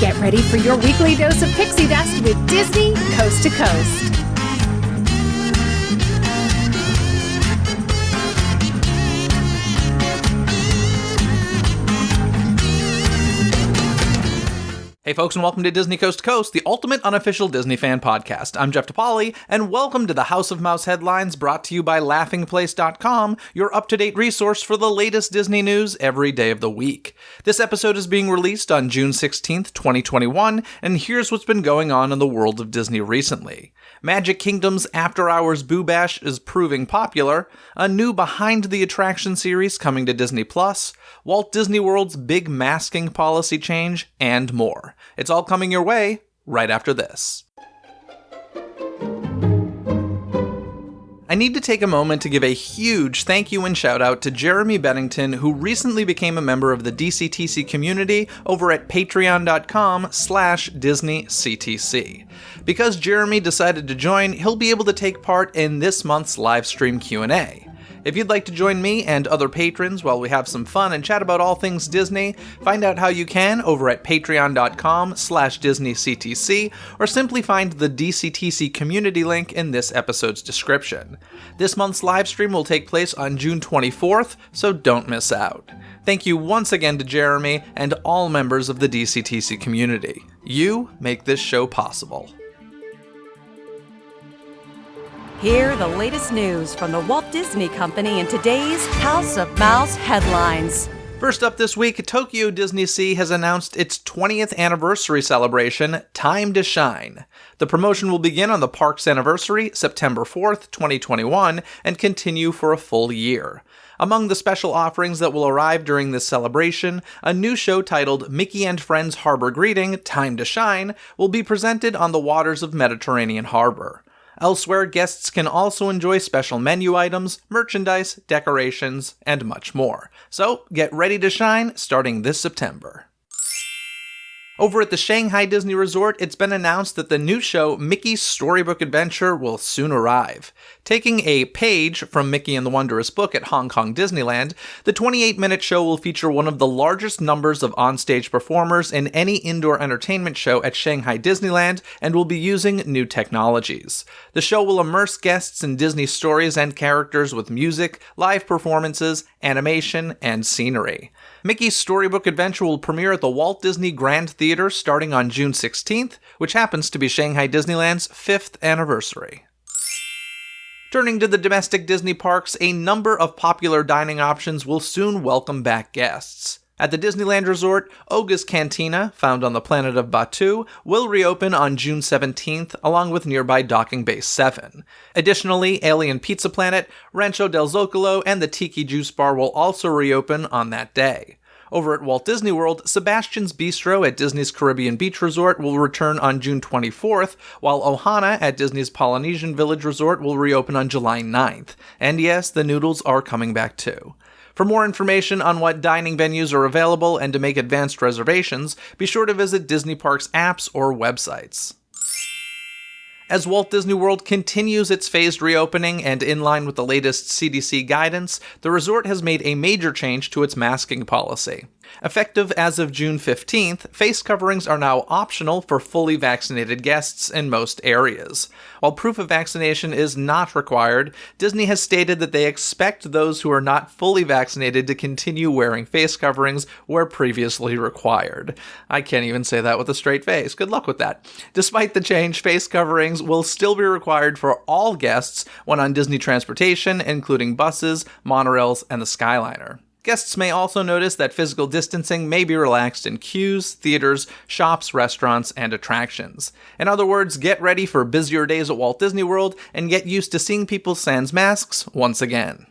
Get ready for your weekly dose of pixie dust with Disney Coast to Coast. Hey folks, and welcome to Disney Coast to Coast, the ultimate unofficial Disney fan podcast. I'm Jeff DePauli, and welcome to the House of Mouse headlines brought to you by laughingplace.com, your up-to-date resource for the latest Disney news every day of the week. This episode is being released on June 16th, 2021, and here's what's been going on in the world of Disney recently. Magic Kingdom's After Hours Boo Bash is proving popular, a new Behind the Attraction series coming to Disney+, Walt Disney World's big masking policy change, and more. It's all coming your way right after this. I need to take a moment to give a huge thank you and shout out to Jeremy Bennington, who recently became a member of the DCTC community over at patreon.com/DisneyCTC. Because Jeremy decided to join, he'll be able to take part in this month's live stream Q&A. If you'd like to join me and other patrons while we have some fun and chat about all things Disney, find out how you can over at patreon.com/DisneyCTC, or simply find the DCTC community link in this episode's description. This month's livestream will take place on June 24th, so don't miss out. Thank you once again to Jeremy and all members of the DCTC community. You make this show possible. Hear the latest news from the Walt Disney Company in today's House of Mouse headlines. First up this week, Tokyo Disneysea has announced its 20th anniversary celebration, Time to Shine. The promotion will begin on the park's anniversary, September 4th, 2021, and continue for a full year. Among the special offerings that will arrive during this celebration, a new show titled Mickey and Friends Harbor Greeting, Time to Shine, will be presented on the waters of Mediterranean Harbor. Elsewhere, guests can also enjoy special menu items, merchandise, decorations, and much more. So, get ready to shine starting this September. Over at the Shanghai Disney Resort, it's been announced that the new show Mickey's Storybook Adventure will soon arrive. Taking a page from Mickey and the Wondrous Book at Hong Kong Disneyland, the 28-minute show will feature one of the largest numbers of onstage performers in any indoor entertainment show at Shanghai Disneyland and will be using new technologies. The show will immerse guests in Disney stories and characters with music, live performances, animation, and scenery. Mickey's Storybook Adventure will premiere at the Walt Disney Grand Theater starting on June 16th, which happens to be Shanghai Disneyland's 5th anniversary. Turning to the domestic Disney parks, a number of popular dining options will soon welcome back guests. At the Disneyland Resort, Oga's Cantina, found on the planet of Batuu, will reopen on June 17th, along with nearby Docking Bay 7. Additionally, Alien Pizza Planet, Rancho del Zocalo, and the Tiki Juice Bar will also reopen on that day. Over at Walt Disney World, Sebastian's Bistro at Disney's Caribbean Beach Resort will return on June 24th, while Ohana at Disney's Polynesian Village Resort will reopen on July 9th. And yes, the noodles are coming back too. For more information on what dining venues are available and to make advanced reservations, be sure to visit Disney Parks apps or websites. As Walt Disney World continues its phased reopening and in line with the latest CDC guidance, the resort has made a major change to its masking policy. Effective as of June 15th, face coverings are now optional for fully vaccinated guests in most areas. While proof of vaccination is not required, Disney has stated that they expect those who are not fully vaccinated to continue wearing face coverings where previously required. I can't even say that with a straight face. Good luck with that. Despite the change, face coverings will still be required for all guests when on Disney transportation, including buses, monorails, and the Skyliner. Guests may also notice that physical distancing may be relaxed in queues, theaters, shops, restaurants, and attractions. In other words, get ready for busier days at Walt Disney World and get used to seeing people sans masks once again.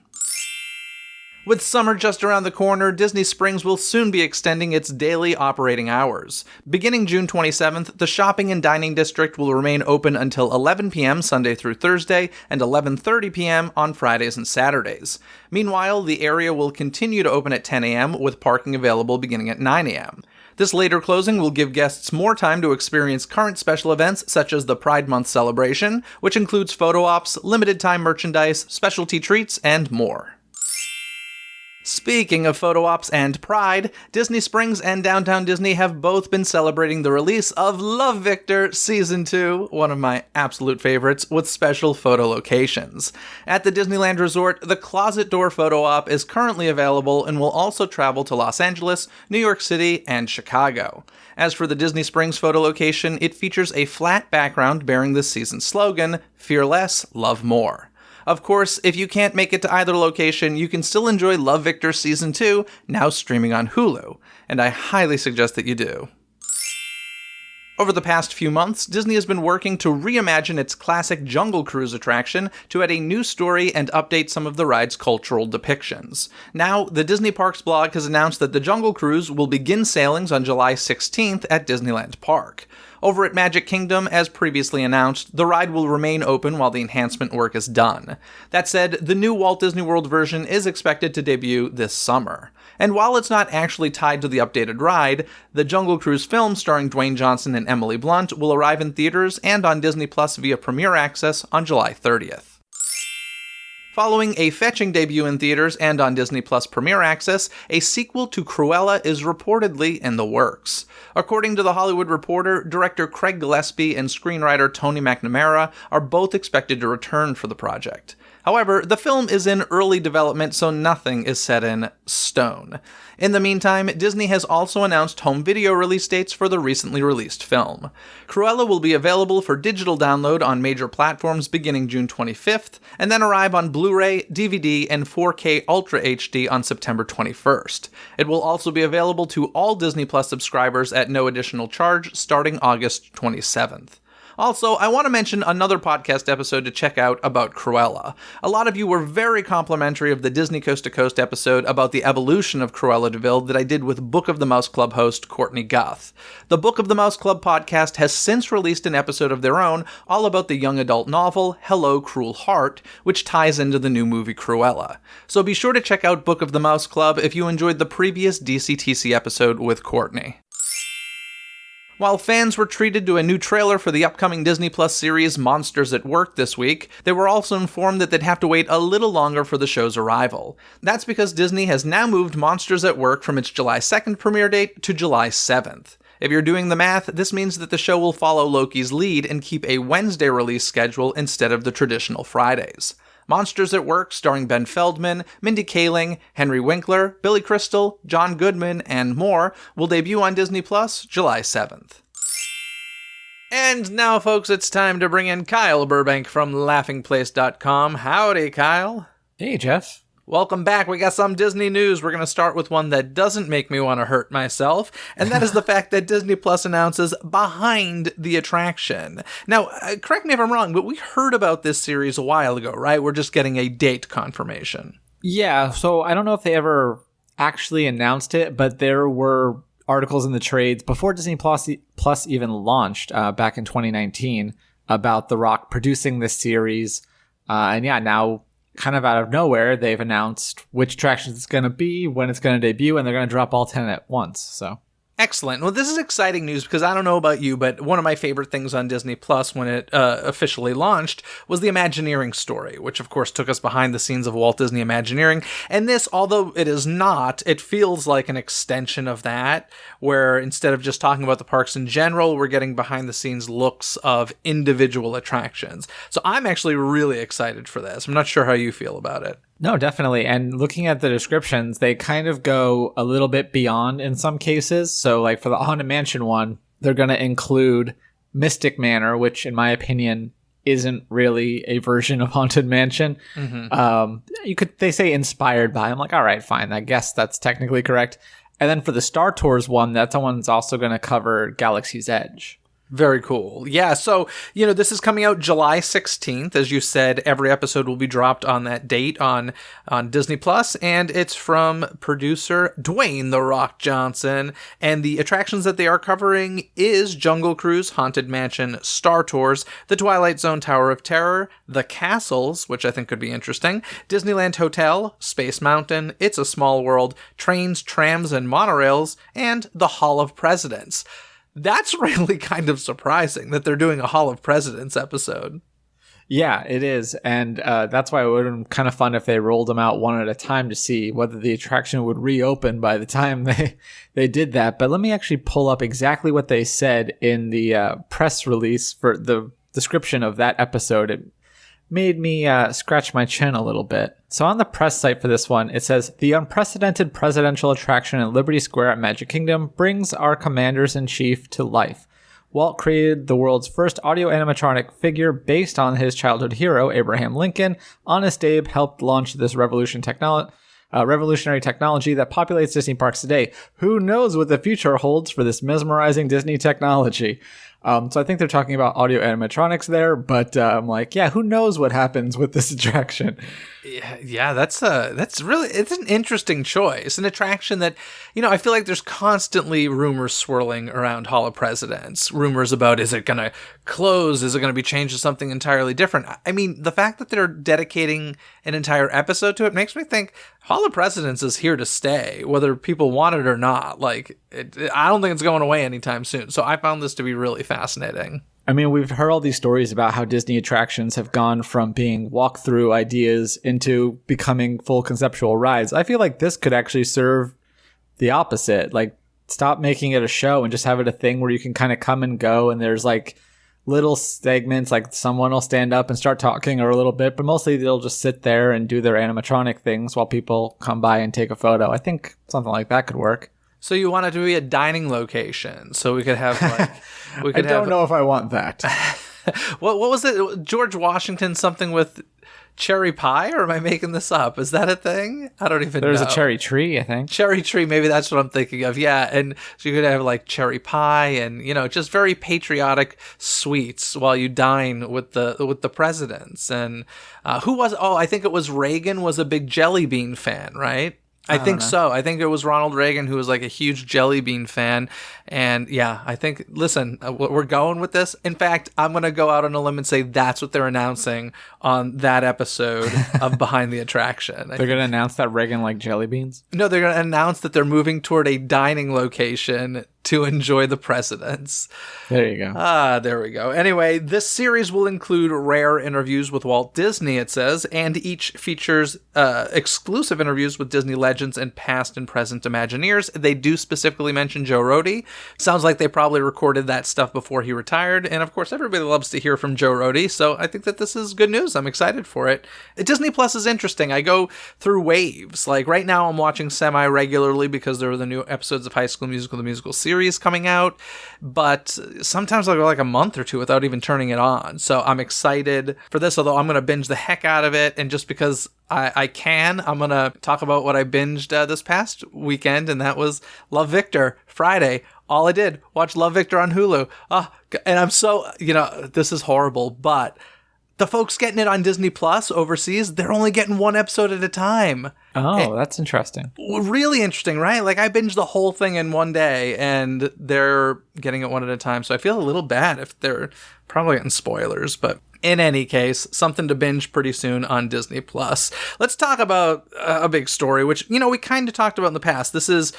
With summer just around the corner, Disney Springs will soon be extending its daily operating hours. Beginning June 27th, the shopping and dining district will remain open until 11 p.m. Sunday through Thursday and 11:30 p.m. on Fridays and Saturdays. Meanwhile, the area will continue to open at 10 a.m. with parking available beginning at 9 a.m. This later closing will give guests more time to experience current special events such as the Pride Month celebration, which includes photo ops, limited time merchandise, specialty treats, and more. Speaking of photo ops and pride, Disney Springs and Downtown Disney have both been celebrating the release of Love Victor Season 2, one of my absolute favorites, with special photo locations. At the Disneyland Resort, the Closet Door photo op is currently available and will also travel to Los Angeles, New York City, and Chicago. As for the Disney Springs photo location, it features a flat background bearing this season's slogan, Fear Less, Love More. Of course, if you can't make it to either location, you can still enjoy Love Victor Season 2, now streaming on Hulu, and I highly suggest that you do. Over the past few months, Disney has been working to reimagine its classic Jungle Cruise attraction to add a new story and update some of the ride's cultural depictions. Now, the Disney Parks blog has announced that the Jungle Cruise will begin sailings on July 16th at Disneyland Park. Over at Magic Kingdom, as previously announced, the ride will remain open while the enhancement work is done. That said, the new Walt Disney World version is expected to debut this summer. And while it's not actually tied to the updated ride, the Jungle Cruise film starring Dwayne Johnson and Emily Blunt will arrive in theaters and on Disney Plus via Premiere Access on July 30th. Following a fetching debut in theaters and on Disney Plus Premiere Access, a sequel to Cruella is reportedly in the works. According to The Hollywood Reporter, director Craig Gillespie and screenwriter Tony McNamara are both expected to return for the project. However, the film is in early development, so nothing is set in stone. In the meantime, Disney has also announced home video release dates for the recently released film. Cruella will be available for digital download on major platforms beginning June 25th, and then arrive on Blu-ray, DVD, and 4K Ultra HD on September 21st. It will also be available to all Disney Plus subscribers at no additional charge starting August 27th. Also, I want to mention another podcast episode to check out about Cruella. A lot of you were very complimentary of the Disney Coast to Coast episode about the evolution of Cruella de Vil that I did with Book of the Mouse Club host Courtney Guth. The Book of the Mouse Club podcast has since released an episode of their own all about the young adult novel Hello, Cruel Heart, which ties into the new movie Cruella. So be sure to check out Book of the Mouse Club if you enjoyed the previous DCTC episode with Courtney. While fans were treated to a new trailer for the upcoming Disney Plus series Monsters at Work this week, they were also informed that they'd have to wait a little longer for the show's arrival. That's because Disney has now moved Monsters at Work from its July 2nd premiere date to July 7th. If you're doing the math, this means that the show will follow Loki's lead and keep a Wednesday release schedule instead of the traditional Fridays. Monsters at Work, starring Ben Feldman, Mindy Kaling, Henry Winkler, Billy Crystal, John Goodman, and more, will debut on Disney Plus July 7th. And now, folks, it's time to bring in Kyle Burbank from laughingplace.com. Howdy, Kyle. Hey, Jeff. Welcome back. We got some Disney news. We're going to start with one that doesn't make me want to hurt myself, and that is the fact that Disney Plus announces Behind the Attraction. Now, correct me if I'm wrong, but we heard about this series a while ago, right? We're just getting a date confirmation. Yeah, so I don't know if they ever actually announced it, but there were articles in the trades before Disney Plus even launched back in 2019 about The Rock producing this series. And yeah, now kind of out of nowhere, they've announced which attractions it's going to be, when it's going to debut, and they're going to drop all 10 at once. So Excellent. Well, this is exciting news because I don't know about you, but one of my favorite things on Disney Plus when it officially launched was the Imagineering story, which of course took us behind the scenes of Walt Disney Imagineering. And this, although it is not, it feels like an extension of that, where instead of just talking about the parks in general, we're getting behind the scenes looks of individual attractions. So I'm actually really excited for this. I'm not sure how you feel about it. No, definitely. And looking at the descriptions, they kind of go a little bit beyond in some cases. So like for the Haunted Mansion one, they're going to include Mystic Manor, which in my opinion isn't really a version of Haunted Mansion. Mm-hmm. They say inspired by. I'm like, all right, fine. I guess that's technically correct. And then for the Star Tours one, that one's also going to cover Galaxy's Edge. Very cool. Yeah, so, this is coming out July 16th. As you said, every episode will be dropped on that date on Disney Plus, and it's from producer Dwayne "The Rock" Johnson. And the attractions that they are covering is Jungle Cruise, Haunted Mansion, Star Tours, the Twilight Zone Tower of Terror, the Castles, which I think could be interesting, Disneyland Hotel, Space Mountain, It's a Small World, Trains, Trams, and Monorails, and the Hall of Presidents. That's really kind of surprising that they're doing a Hall of Presidents episode. Yeah, it is. And that's why it would have been kind of fun if they rolled them out one at a time to see whether the attraction would reopen by the time they did that. But let me actually pull up exactly what they said in the press release for the description of that episode. It made me scratch my chin a little bit. So on the press site for this one, it says, "The unprecedented presidential attraction in Liberty Square at Magic Kingdom brings our commanders-in-chief to life. Walt created the world's first audio animatronic figure based on his childhood hero, Abraham Lincoln. Honest Abe helped launch this revolutionary technology that populates Disney parks today. Who knows what the future holds for this mesmerizing Disney technology?" So I think they're talking about audio animatronics there, but I'm like, yeah, who knows what happens with this attraction? Yeah, that's really, it's an interesting choice. An attraction that, I feel like there's constantly rumors swirling around Hall of Presidents. Rumors about, is it going to close? Is it going to be changed to something entirely different? I mean, the fact that they're dedicating an entire episode to it makes me think Hall of Presidents is here to stay, whether people want it or not. Like, I don't think it's going away anytime soon. So I found this to be really fascinating. I mean, we've heard all these stories about how Disney attractions have gone from being walk-through ideas into becoming full conceptual rides. I feel like this could actually serve the opposite. Like, stop making it a show and just have it a thing where you can kind of come and go, and there's like little segments, like someone will stand up and start talking or a little bit, but mostly they'll just sit there and do their animatronic things while people come by and take a photo. I think something like that could work. So you want it to be a dining location, so we could have like I don't know if I want that. What was it? George Washington something with cherry pie, or am I making this up? Is that a thing? I don't even know. There's a cherry tree, I think. Cherry tree, maybe that's what I'm thinking of. Yeah, and so you could have like cherry pie and just very patriotic sweets while you dine with the presidents. And who was? Oh, I think it was Reagan was a big jelly bean fan, right? I think so. I think it was Ronald Reagan who was like a huge jelly bean fan. And yeah, I think, listen, we're going with this. In fact, I'm going to go out on a limb and say that's what they're announcing on that episode of Behind the Attraction. They're going to announce that Reagan liked jelly beans? No, they're going to announce that they're moving toward a dining location to enjoy the presidents. There you go. There we go. Anyway, this series will include rare interviews with Walt Disney, it says, and each features exclusive interviews with Disney legends and past and present Imagineers. They do specifically mention Joe Rohde. Sounds like they probably recorded that stuff before he retired, and of course, everybody loves to hear from Joe Rohde, so I think that this is good news. I'm excited for it. Disney Plus is interesting. I go through waves. Like, right now, I'm watching semi-regularly because there are the new episodes of High School Musical, the musical series coming out, but sometimes I'll go like a month or two without even turning it on. So I'm excited for this, although I'm going to binge the heck out of it. And just because I can, I'm going to talk about what I binged this past weekend, and that was Love Victor Friday. All I did, watch Love Victor on Hulu. And I'm so, this is horrible, but the folks getting it on Disney Plus overseas, they're only getting one episode at a time. Oh, that's interesting. Really interesting, right? Like, I binged the whole thing in one day, and they're getting it one at a time. So I feel a little bad if they're probably getting spoilers, but in any case, something to binge pretty soon on Disney Plus. Let's talk about a big story, which, we kind of talked about in the past. This is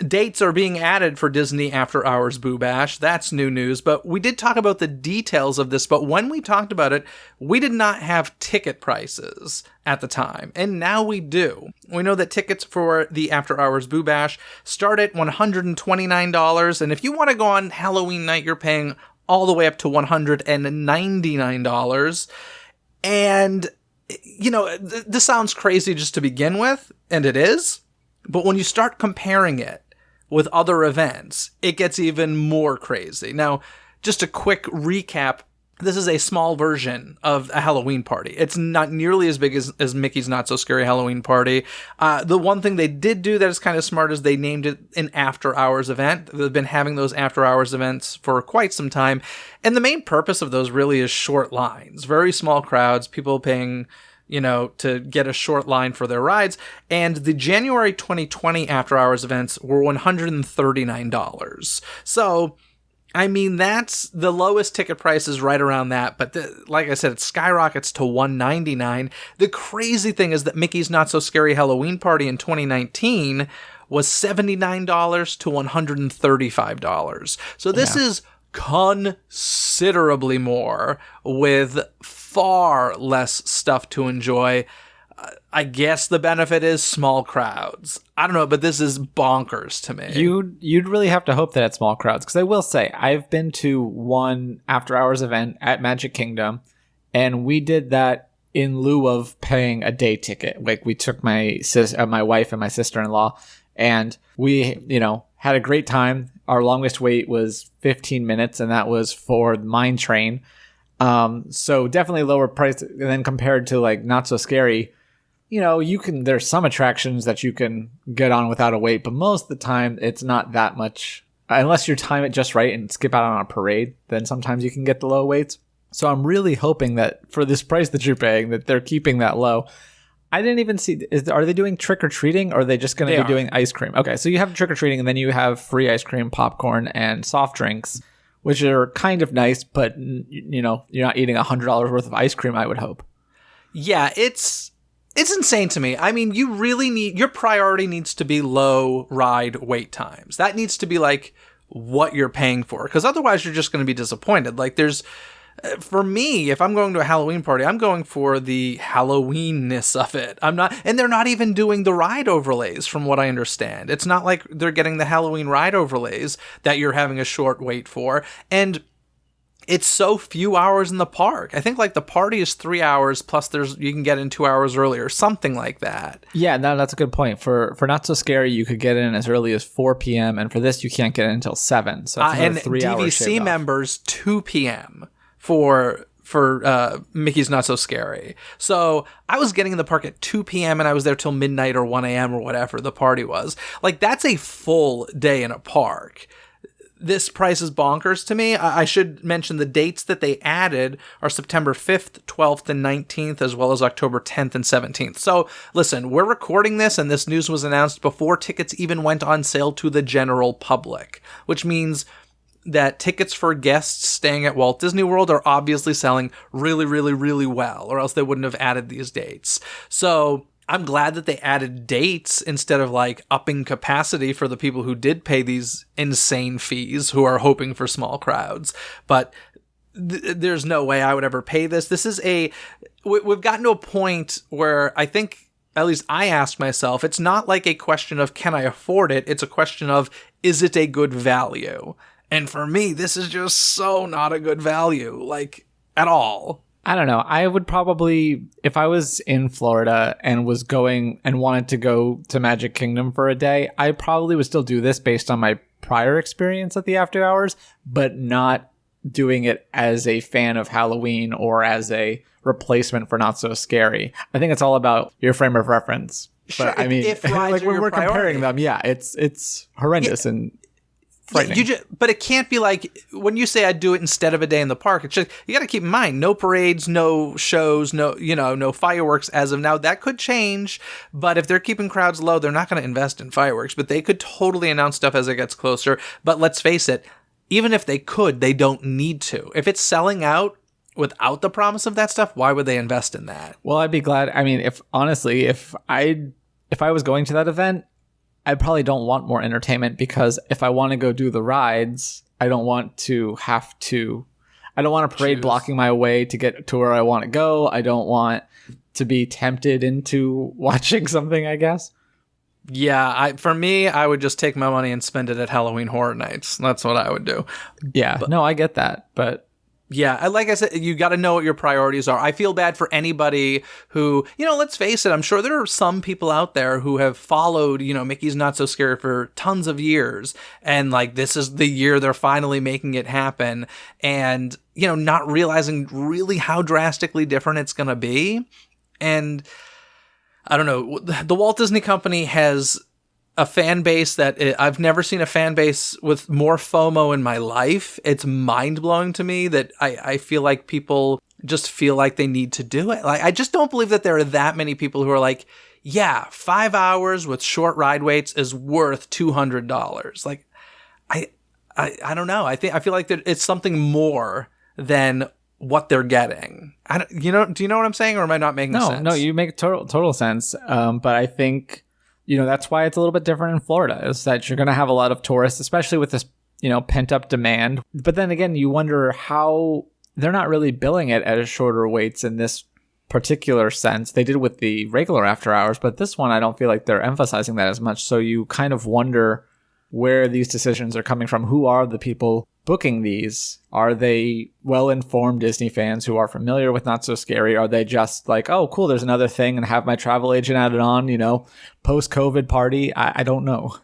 dates are being added for Disney After Hours Boo Bash. That's new news, but we did talk about the details of this. But when we talked about it, we did not have ticket prices at the time, and now we do. We know that tickets for the After Hours Boo Bash start at $129, and if you want to go on Halloween night, you're paying all the way up to $199. And, this sounds crazy just to begin with, and it is. But when you start comparing it with other events, it gets even more crazy. Now, just a quick recap. This is a small version of a Halloween party. It's not nearly as big as Mickey's Not So Scary Halloween Party. The one thing they did do that is kind of smart is they named it an after-hours event. They've been having those after-hours events for quite some time. And the main purpose of those really is short lines. Very small crowds, people paying, to get a short line for their rides. And the January 2020 after-hours events were $139. So, I mean, that's the lowest ticket price is right around that. But like I said, it skyrockets to $199. The crazy thing is that Mickey's Not So Scary Halloween Party in 2019 was $79 to $135. So this is considerably more with far less stuff to enjoy. I guess the benefit is small crowds. I don't know, but this is bonkers to me. You'd really have to hope that it's small crowds, because I will say I've been to one after hours event at Magic Kingdom, and we did that in lieu of paying a day ticket. Like, we took my wife and my sister-in-law, and we, had a great time. Our longest wait was 15 minutes, and that was for the Mine Train. So definitely lower price than compared to like Not So Scary. There's some attractions that you can get on without a wait, but most of the time it's not that much. Unless you time it just right and skip out on a parade, then sometimes you can get the low waits. So I'm really hoping that for this price that you're paying, that they're keeping that low. I didn't even see, are they doing trick-or-treating, or are they just going to be doing ice cream? Okay, so you have trick-or-treating, and then you have free ice cream, popcorn, and soft drinks, which are kind of nice, but, you're not eating $100 worth of ice cream, I would hope. Yeah, it's insane to me. I mean, your priority needs to be low ride wait times. That needs to be like what you're paying for, because otherwise you're just going to be disappointed. Like, for me, if I'm going to a Halloween party, I'm going for the Halloweenness of it. And they're not even doing the ride overlays from what I understand. It's not like they're getting the Halloween ride overlays that you're having a short wait for. And it's so few hours in the park. I think like the party is 3 hours plus you can get in 2 hours earlier, something like that. Yeah, no, that's a good point. For Not So Scary, you could get in as early as 4 p.m. and for this you can't get in until 7. So it's another 3 hours. And DVC members 2 p.m. for Mickey's Not So Scary. So I was getting in the park at 2 p.m. and I was there till midnight or 1 a.m. or whatever the party was. Like, that's a full day in a park. This price is bonkers to me. I should mention the dates that they added are September 5th, 12th, and 19th, as well as October 10th and 17th. So, listen, we're recording this, and this news was announced before tickets even went on sale to the general public, which means that tickets for guests staying at Walt Disney World are obviously selling really, really, really well, or else they wouldn't have added these dates. So I'm glad that they added dates instead of like upping capacity for the people who did pay these insane fees who are hoping for small crowds. But there's no way I would ever pay this. We've gotten to a point where I think, at least I asked myself, it's not like a question of can I afford it? It's a question of, is it a good value? And for me, this is just so not a good value, like, at all. I don't know. I would probably, if I was in Florida and was going and wanted to go to Magic Kingdom for a day, I probably would still do this based on my prior experience at the after hours, but not doing it as a fan of Halloween or as a replacement for Not So Scary. I think it's all about your frame of reference. Sure, but I mean, if like when we're priority. comparing them, yeah, it's horrendous and frightening. But it can't be like, when you say I'd do it instead of a day in the park, it's just, you got to keep in mind, no parades, no shows, no fireworks as of now. That could change, but if they're keeping crowds low, they're not going to invest in fireworks, but they could totally announce stuff as it gets closer. But let's face it, even if they could, they don't need to. If it's selling out without the promise of that stuff, why would they invest in that? Well, I'd be glad. I mean, if I was going to that event, I probably don't want more entertainment, because if I want to go do the rides, I don't want a parade blocking my way to get to where I want to go. I don't want to be tempted into watching something, I guess. Yeah, for me, I would just take my money and spend it at Halloween Horror Nights. That's what I would do. Yeah, no, I get that, but... Yeah, like I said, you got to know what your priorities are. I feel bad for anybody who, let's face it, I'm sure there are some people out there who have followed, Mickey's Not So Scary for tons of years. And like, this is the year they're finally making it happen. And, not realizing really how drastically different it's going to be. And I don't know, the Walt Disney Company has a fan base that I've never seen a fan base with more FOMO in my life. It's mind-blowing to me that I feel like people just feel like they need to do it. Like, I just don't believe that there are that many people who are like, yeah, 5 hours with short ride waits is worth $200. Like, I don't know. I feel like that it's something more than what they're getting. Do you know what I'm saying, or am I not making sense? No, you make total sense. But I think, that's why it's a little bit different in Florida, is that you're going to have a lot of tourists, especially with this pent up demand. But then again, you wonder how they're not really billing it as shorter waits in this particular sense. They did with the regular after hours, but this one, I don't feel like they're emphasizing that as much. So you kind of wonder where these decisions are coming from. Who are the people booking these? Are they well-informed Disney fans who are familiar with Not So Scary? Are they just like, oh, cool, there's another thing, and have my travel agent add it on, post-COVID party? I don't know.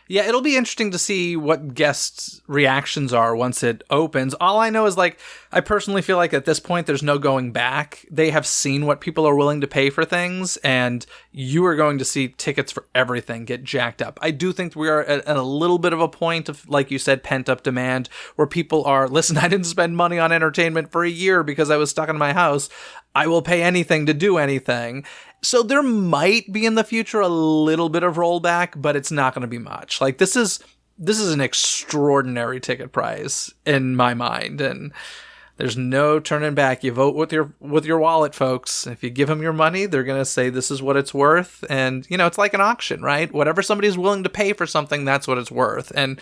Yeah, it'll be interesting to see what guests' reactions are once it opens. All I know is, I personally feel like at this point, there's no going back. They have seen what people are willing to pay for things, and you are going to see tickets for everything get jacked up. I do think we are at a little bit of a point of, like you said, pent-up demand, where people are, listen, I didn't spend money on entertainment for a year because I was stuck in my house. I will pay anything to do anything. So there might be in the future a little bit of rollback, but it's not going to be much. This is an extraordinary ticket price in my mind, and there's no turning back. You vote with your wallet, folks. If you give them your money, they're going to say this is what it's worth, and it's like an auction, right? Whatever somebody's willing to pay for something, that's what it's worth. And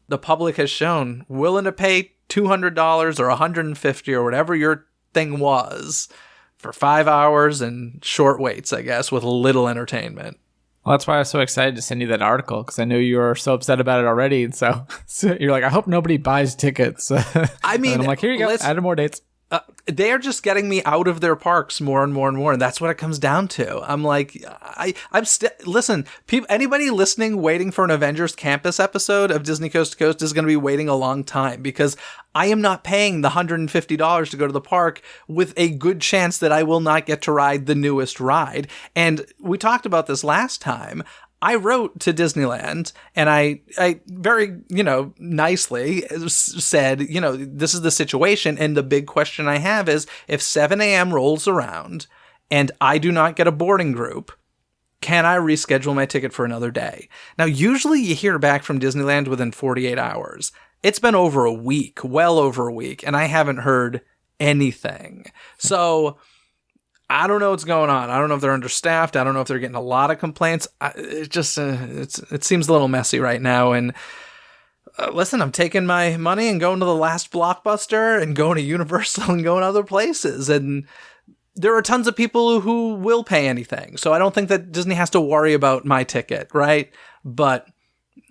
the public has shown willing to pay $200 or $150 or whatever your thing was for 5 hours and short waits, I guess, with little entertainment. Well, that's why I was so excited to send you that article, because I know you were so upset about it already. And so you're like, I hope nobody buys tickets. I mean, and I'm like, here you go, add more dates. They are just getting me out of their parks more and more and more, and that's what it comes down to. I'm like, listen, anybody listening waiting for an Avengers Campus episode of Disney Coast to Coast is going to be waiting a long time, because I am not paying the $150 to go to the park with a good chance that I will not get to ride the newest ride. And we talked about this last time. I wrote to Disneyland, and I very, nicely said, this is the situation. And the big question I have is, if 7 a.m. rolls around and I do not get a boarding group, can I reschedule my ticket for another day? Now, usually you hear back from Disneyland within 48 hours. It's been over a week, well over a week, and I haven't heard anything. So I don't know what's going on. I don't know if they're understaffed. I don't know if they're getting a lot of complaints. It seems a little messy right now. And listen, I'm taking my money and going to the last Blockbuster and going to Universal and going other places. And there are tons of people who will pay anything. So I don't think that Disney has to worry about my ticket, right? But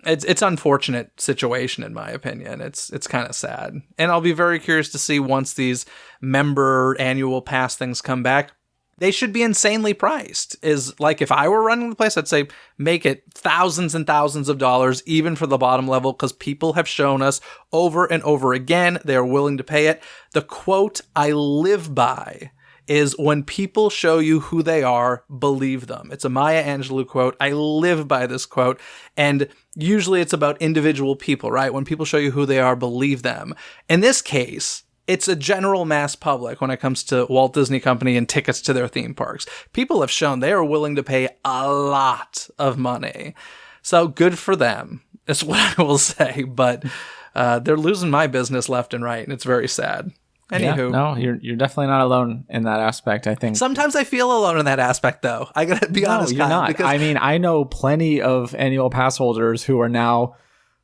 it's unfortunate situation, in my opinion. It's kind of sad. And I'll be very curious to see once these member annual pass things come back. They should be insanely priced. Is like, if I were running the place, I'd say make it thousands and thousands of dollars, even for the bottom level, because people have shown us over and over again they are willing to pay it. The quote I live by is, when people show you who they are, believe them. It's a Maya Angelou quote. I live by this quote. And usually it's about individual people, right? When people show you who they are, believe them. In this case, it's a general mass public when it comes to Walt Disney Company and tickets to their theme parks. People have shown they are willing to pay a lot of money. So good for them, is what I will say. But they're losing my business left and right, and it's very sad. Anywho. Yeah, no, you're definitely not alone in that aspect, I think. Sometimes I feel alone in that aspect, though. I gotta be honest. No, you're not. Because I mean, I know plenty of annual pass holders who are now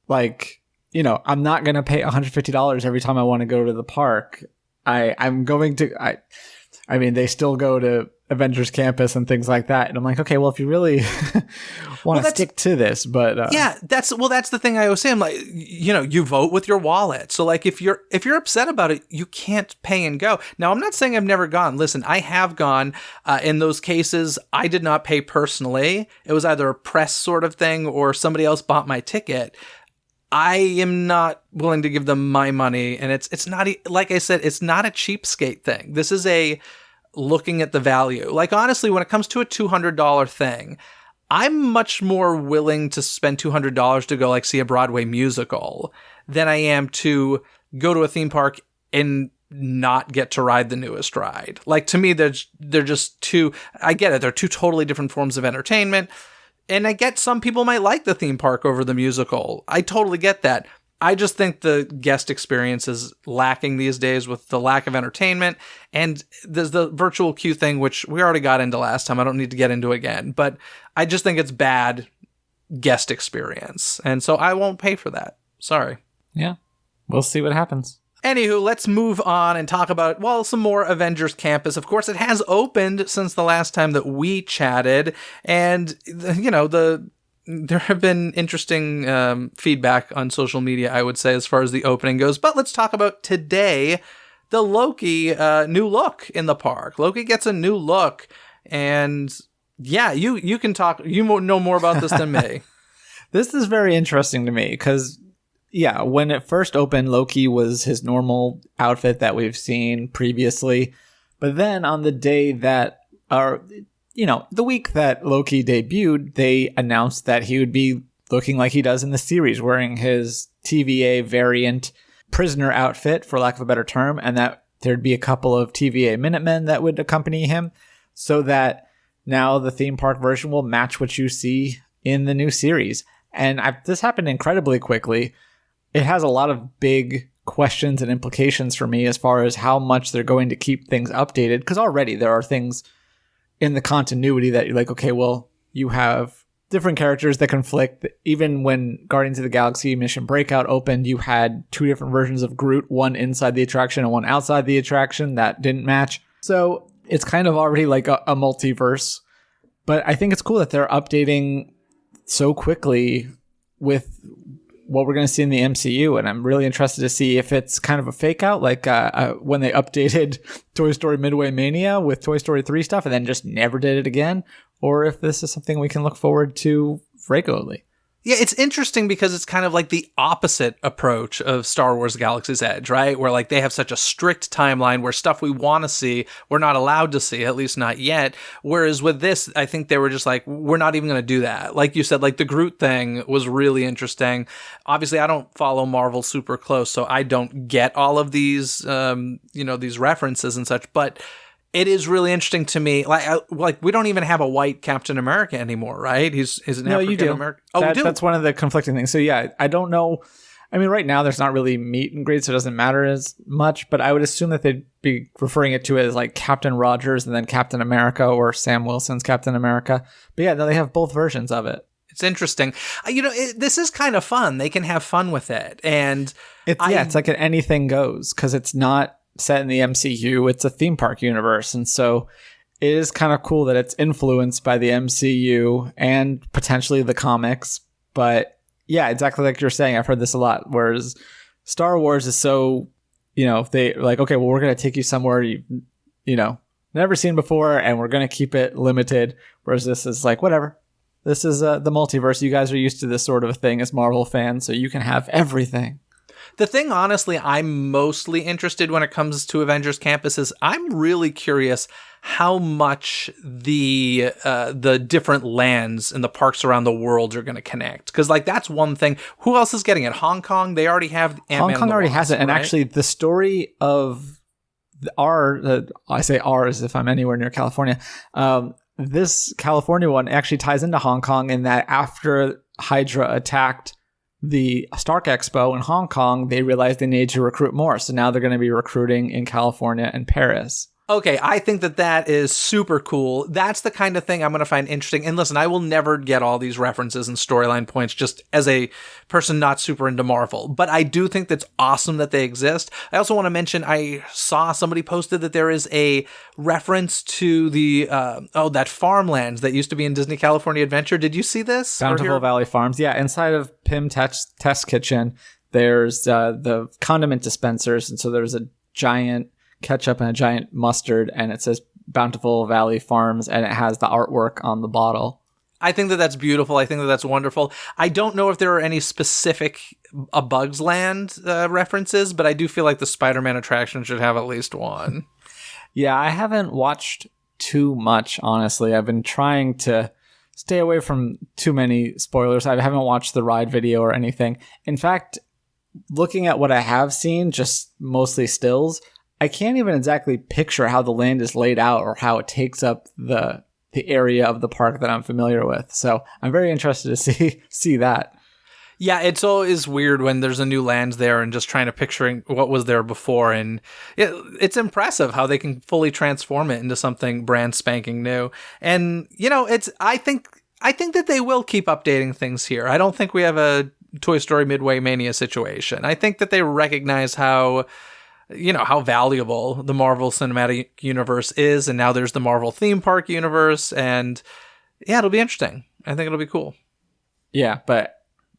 like, I'm not going to pay $150 every time I want to go to the park. I'm going to, I mean, they still go to Avengers Campus and things like that. And I'm like, okay, well, if you really want to stick to this, but yeah, that's the thing I always say. I'm like, you vote with your wallet. So like, if you're upset about it, you can't pay and go. Now, I'm not saying I've never gone. Listen, I have gone. In those cases, I did not pay personally. It was either a press sort of thing or somebody else bought my ticket. I am not willing to give them my money, and it's not, like I said, it's not a cheapskate thing. This is a looking at the value. Like, honestly, when it comes to a $200 thing, I'm much more willing to spend $200 to go see a Broadway musical than I am to go to a theme park and not get to ride the newest ride. Like, to me, they're just two, I get it, they're two totally different forms of entertainment. And I get some people might like the theme park over the musical. I totally get that. I just think the guest experience is lacking these days with the lack of entertainment. And there's the virtual queue thing, which we already got into last time. I don't need to get into again. But I just think it's bad guest experience. And so I won't pay for that. Sorry. Yeah, we'll see what happens. Anywho, let's move on and talk about, well, some more Avengers Campus. Of course, it has opened since the last time that we chatted, and, there have been interesting feedback on social media, I would say, as far as the opening goes. But let's talk about today, the Loki new look in the park. Loki gets a new look, and yeah, you can talk. You know more about this than me. This is very interesting to me because, yeah, when it first opened, Loki was his normal outfit that we've seen previously. But then on the day that, the week that Loki debuted, they announced that he would be looking like he does in the series, wearing his TVA variant prisoner outfit, for lack of a better term, and that there'd be a couple of TVA Minutemen that would accompany him, so that now the theme park version will match what you see in the new series. And this happened incredibly quickly. It has a lot of big questions and implications for me as far as how much they're going to keep things updated, because already there are things in the continuity that you're like, okay, well, you have different characters that conflict. Even when Guardians of the Galaxy Mission Breakout opened, you had two different versions of Groot, one inside the attraction and one outside the attraction that didn't match. So it's kind of already like a multiverse. But I think it's cool that they're updating so quickly with what we're going to see in the MCU. And I'm really interested to see if it's kind of a fake out, like when they updated Toy Story Midway Mania with Toy Story 3 stuff and then just never did it again, or if this is something we can look forward to regularly. Yeah, it's interesting because it's kind of like the opposite approach of Star Wars Galaxy's Edge, right? Where like they have such a strict timeline where stuff we want to see, we're not allowed to see, at least not yet. Whereas with this, I think they were just like, we're not even going to do that. Like you said, like the Groot thing was really interesting. Obviously, I don't follow Marvel super close, so I don't get all of these, these references and such, but it is really interesting to me. Like we don't even have a white Captain America anymore, right? He's an African American. Oh, we do. That's one of the conflicting things. So yeah, I don't know. I mean, right now there's not really meet and greet, so it doesn't matter as much. But I would assume that they'd be referring it to as like Captain Rogers and then Captain America, or Sam Wilson's Captain America. But yeah, they have both versions of it. It's interesting. This is kind of fun. They can have fun with it, and it's like an anything goes because it's not set in the MCU. It's a theme park universe, and so it is kind of cool that it's influenced by the MCU and potentially the comics. But yeah, exactly like you're saying, I've heard this a lot, whereas Star Wars is so, they like, okay, well, we're going to take you somewhere you've never seen before, and we're going to keep it limited, whereas this is like, whatever, this is the multiverse. You guys are used to this sort of a thing as Marvel fans, so you can have everything. The thing, honestly, I'm mostly interested when it comes to Avengers Campus is I'm really curious how much the different lands and the parks around the world are going to connect. Because, like, that's one thing. Who else is getting it? Hong Kong? They already have Ant-Man. Hong Kong already has it. And right? actually, the story of I say R as if I'm anywhere near California. This California one actually ties into Hong Kong in that after Hydra attacked the Stark Expo in Hong Kong, they realized they needed to recruit more. So now they're going to be recruiting in California and Paris. Okay, I think that is super cool. That's the kind of thing I'm going to find interesting. And listen, I will never get all these references and storyline points just as a person not super into Marvel. But I do think that's awesome that they exist. I also want to mention, I saw somebody posted that there is a reference to the, that farmlands that used to be in Disney California Adventure. Did you see this? Bountiful Valley Farms. Yeah, inside of Pym Test Kitchen, there's the condiment dispensers. And so there's a giant ketchup and a giant mustard, and it says Bountiful Valley Farms, and it has the artwork on the bottle. I think that's beautiful. I think that's wonderful. I don't know if there are any specific A Bug's Land references, but I do feel like the Spider-Man attraction should have at least one. Yeah, I haven't watched too much, honestly. I've been trying to stay away from too many spoilers. I haven't watched the ride video or anything. In fact, looking at what I have seen, just mostly stills, I can't even exactly picture how the land is laid out or how it takes up the area of the park that I'm familiar with. So I'm very interested to see that. Yeah, it's always weird when there's a new land there and just trying to picturing what was there before. And it's impressive how they can fully transform it into something brand spanking new. And, I think that they will keep updating things here. I don't think we have a Toy Story Midway Mania situation. I think that they recognize how valuable the Marvel Cinematic Universe is, and now there's the Marvel Theme Park Universe, and yeah, it'll be interesting. I think it'll be cool. Yeah, but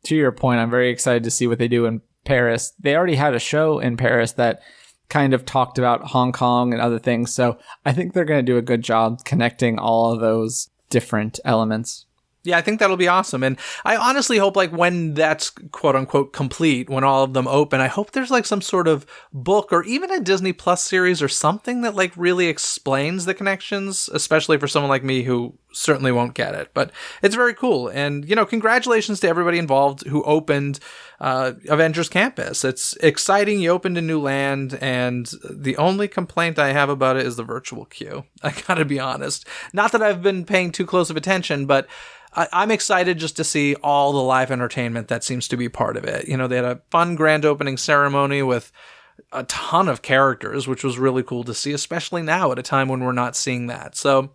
to your point, I'm very excited to see what they do in Paris. They already had a show in Paris that kind of talked about Hong Kong and other things, so I think they're going to do a good job connecting all of those different elements. Yeah, I think that'll be awesome. And I honestly hope, like, when that's quote unquote complete, when all of them open, I hope there's like some sort of book or even a Disney Plus series or something that like really explains the connections, especially for someone like me who certainly won't get it. But it's very cool. And, congratulations to everybody involved who opened Avengers Campus. It's exciting. You opened a new land, and the only complaint I have about it is the virtual queue. I gotta be honest. Not that I've been paying too close of attention, but I'm excited just to see all the live entertainment that seems to be part of it. They had a fun grand opening ceremony with a ton of characters, which was really cool to see, especially now at a time when we're not seeing that. So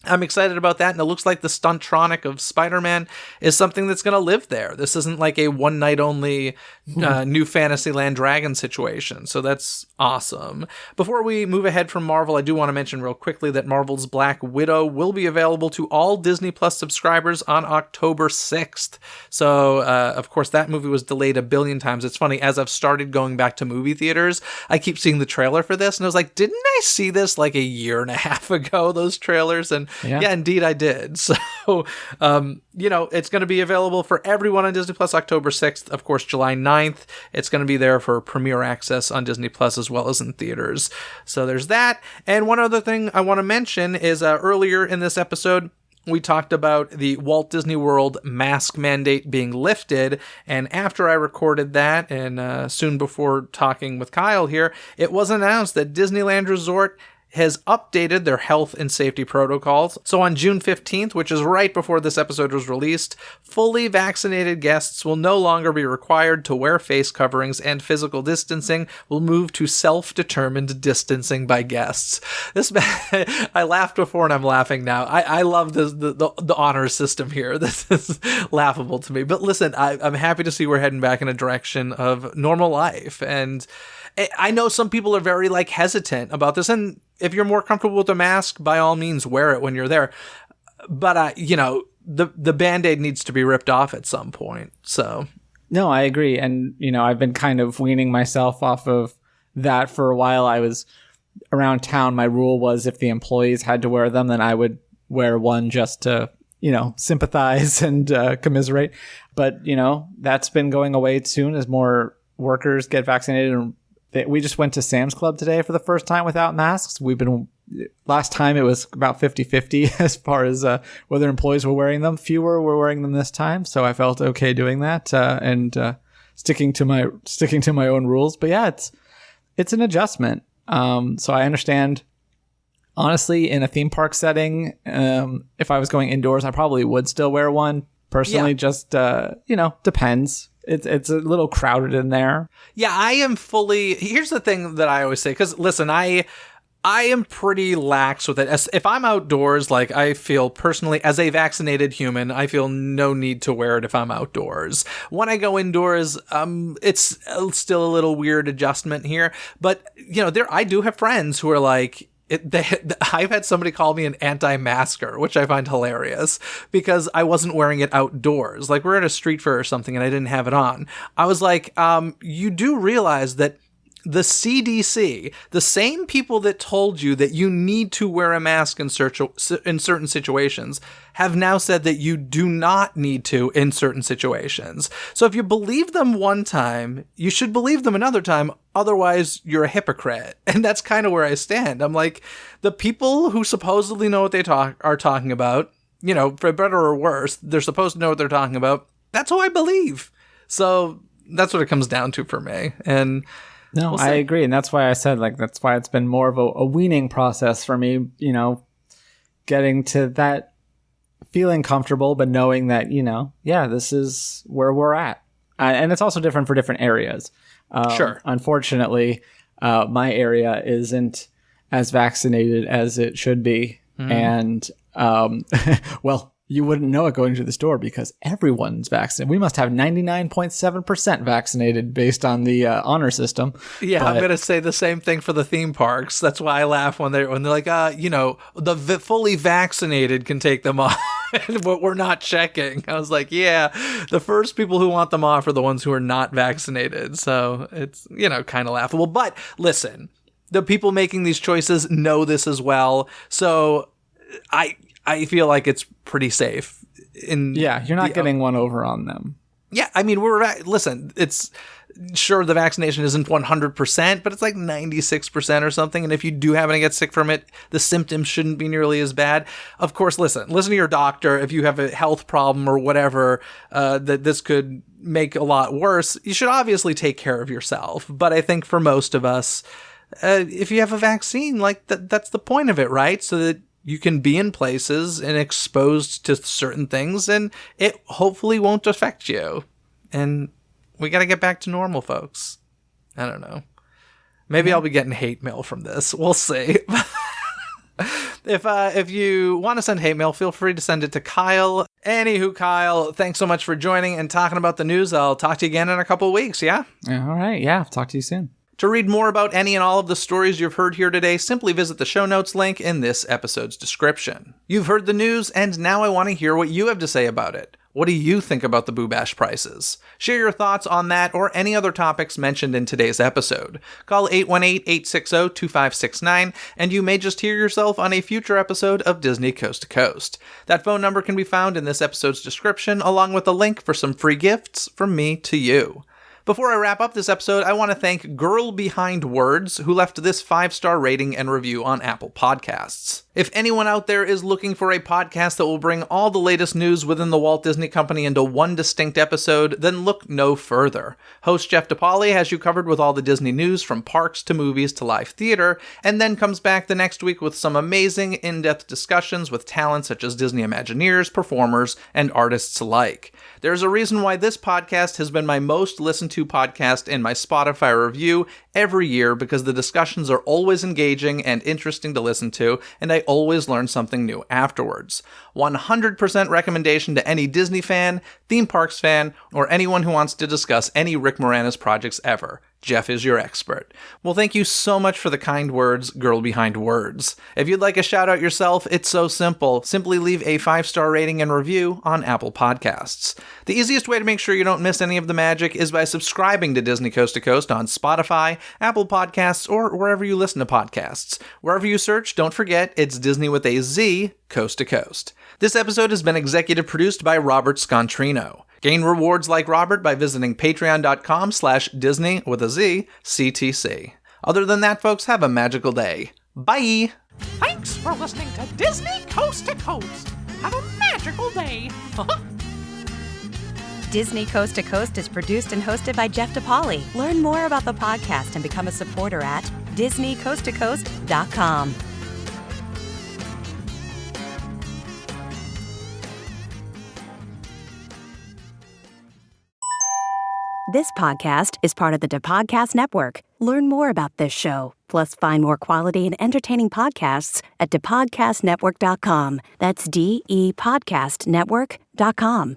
I'm excited about that, and it looks like the Stuntronic of Spider-Man is something that's going to live there. This isn't like a one-night-only new Fantasyland Dragon situation, so that's awesome. Before we move ahead from Marvel, I do want to mention real quickly that Marvel's Black Widow will be available to all Disney Plus subscribers on October 6th. So, of course, that movie was delayed a billion times. It's funny, as I've started going back to movie theaters, I keep seeing the trailer for this, and I was like, didn't I see this like a year and a half ago, those trailers? And yeah, indeed I did. So, it's going to be available for everyone on Disney Plus October 6th. Of course, July 9th, it's going to be there for premiere access on Disney Plus as well as in theaters. So there's that. And one other thing I want to mention is earlier in this episode, we talked about the Walt Disney World mask mandate being lifted, and after I recorded that, and soon before talking with Kyle here, it was announced that Disneyland Resort has updated their health and safety protocols. So on June 15th, which is right before this episode was released, fully vaccinated guests will no longer be required to wear face coverings, and physical distancing will move to self-determined distancing by guests. I laughed before and I'm laughing now. I love the honor system here. This is laughable to me. But listen, I'm happy to see we're heading back in a direction of normal life. And I know some people are very hesitant about this, and if you're more comfortable with a mask, by all means wear it when you're there. But the Band-Aid needs to be ripped off at some point. So no, I agree, and I've been kind of weaning myself off of that for a while. I was around town. My rule was if the employees had to wear them, then I would wear one just to sympathize and commiserate. But that's been going away soon as more workers get vaccinated. And we just went to Sam's Club today for the first time without masks. Last time it was about 50-50 as far as whether employees were wearing them. Fewer were wearing them this time, so I felt okay doing that and sticking to my own rules. But yeah, it's an adjustment. So I understand. Honestly, in a theme park setting, if I was going indoors, I probably would still wear one. Personally, just depends. It's a little crowded in there. Yeah, I am fully... Here's the thing that I always say, because listen, I am pretty lax with it. If I'm outdoors, I feel personally, as a vaccinated human, I feel no need to wear it if I'm outdoors. When I go indoors, it's still a little weird adjustment here. But, I do have friends who are like... I've had somebody call me an anti-masker, which I find hilarious because I wasn't wearing it outdoors. We're at a street fair or something and I didn't have it on. I was like, you do realize that the CDC, the same people that told you that you need to wear a mask in certain situations, have now said that you do not need to in certain situations. So if you believe them one time, you should believe them another time. Otherwise, you're a hypocrite. And that's kind of where I stand. I'm like, the people who supposedly know what they are talking about, for better or worse, they're supposed to know what they're talking about. That's who I believe. So that's what it comes down to for me. And no, I agree. And that's why I said, that's why it's been more of a weaning process for me, getting to that feeling comfortable, but knowing that, this is where we're at. And it's also different for different areas. Sure. Unfortunately, my area isn't as vaccinated as it should be. And, you wouldn't know it going to the store because everyone's vaccinated. We must have 99.7% vaccinated based on the honor system. Yeah, I'm going to say the same thing for the theme parks. That's why I laugh when they're like, the fully vaccinated can take them off, but we're not checking. I was like, yeah, the first people who want them off are the ones who are not vaccinated. So it's, kind of laughable. But listen, the people making these choices know this as well. So I feel like it's pretty safe. You're not getting one over on them. Yeah, I mean, listen, it's sure the vaccination isn't 100%, but it's like 96% or something. And if you do happen to get sick from it, the symptoms shouldn't be nearly as bad. Of course, listen to your doctor. If you have a health problem or whatever, that this could make a lot worse, you should obviously take care of yourself. But I think for most of us, if you have a vaccine, like that's the point of it, right? So that you can be in places and exposed to certain things, and it hopefully won't affect you. And we got to get back to normal, folks. I don't know. Maybe I'll be getting hate mail from this. We'll see. If you want to send hate mail, feel free to send it to Kyle. Anywho, Kyle, thanks so much for joining and talking about the news. I'll talk to you again in a couple of weeks, yeah? All right, yeah. Talk to you soon. To read more about any and all of the stories you've heard here today, simply visit the show notes link in this episode's description. You've heard the news, and now I want to hear what you have to say about it. What do you think about the Boo Bash prices? Share your thoughts on that or any other topics mentioned in today's episode. Call 818-860-2569, and you may just hear yourself on a future episode of Disney Coast to Coast. That phone number can be found in this episode's description, along with a link for some free gifts from me to you. Before I wrap up this episode, I want to thank Girl Behind Words, who left this 5-star rating and review on Apple Podcasts. If anyone out there is looking for a podcast that will bring all the latest news within the Walt Disney Company into one distinct episode, then look no further. Host Jeff DePauli has you covered with all the Disney news from parks to movies to live theater, and then comes back the next week with some amazing in-depth discussions with talent such as Disney Imagineers, performers, and artists alike. There's a reason why this podcast has been my most listened to podcast in my Spotify review every year, because the discussions are always engaging and interesting to listen to, and I always learn something new afterwards. 100% recommendation to any Disney fan, theme parks fan, or anyone who wants to discuss any Rick Moranis projects ever. Jeff is your expert. Well, thank you so much for the kind words, Girl Behind Words. If you'd like a shout out yourself, it's so simple. Simply leave a 5-star rating and review on Apple Podcasts. The easiest way to make sure you don't miss any of the magic is by subscribing to Disney Coast to Coast on Spotify, Apple Podcasts, or wherever you listen to podcasts. Wherever you search, don't forget, it's Disney with a Z, Coast to Coast. This episode has been executive produced by Robert Scontrino. Gain rewards like Robert by visiting patreon.com/Disney with a Z, CTC. Other than that, folks, have a magical day. Bye! Thanks for listening to Disney Coast to Coast. Have a magical day. Disney Coast to Coast is produced and hosted by Jeff DePauli. Learn more about the podcast and become a supporter at DisneyCoastToCoast.com. This podcast is part of the DePodcast Network. Learn more about this show, plus find more quality and entertaining podcasts at DePodcastNetwork.com. That's DEPodcastNetwork.com.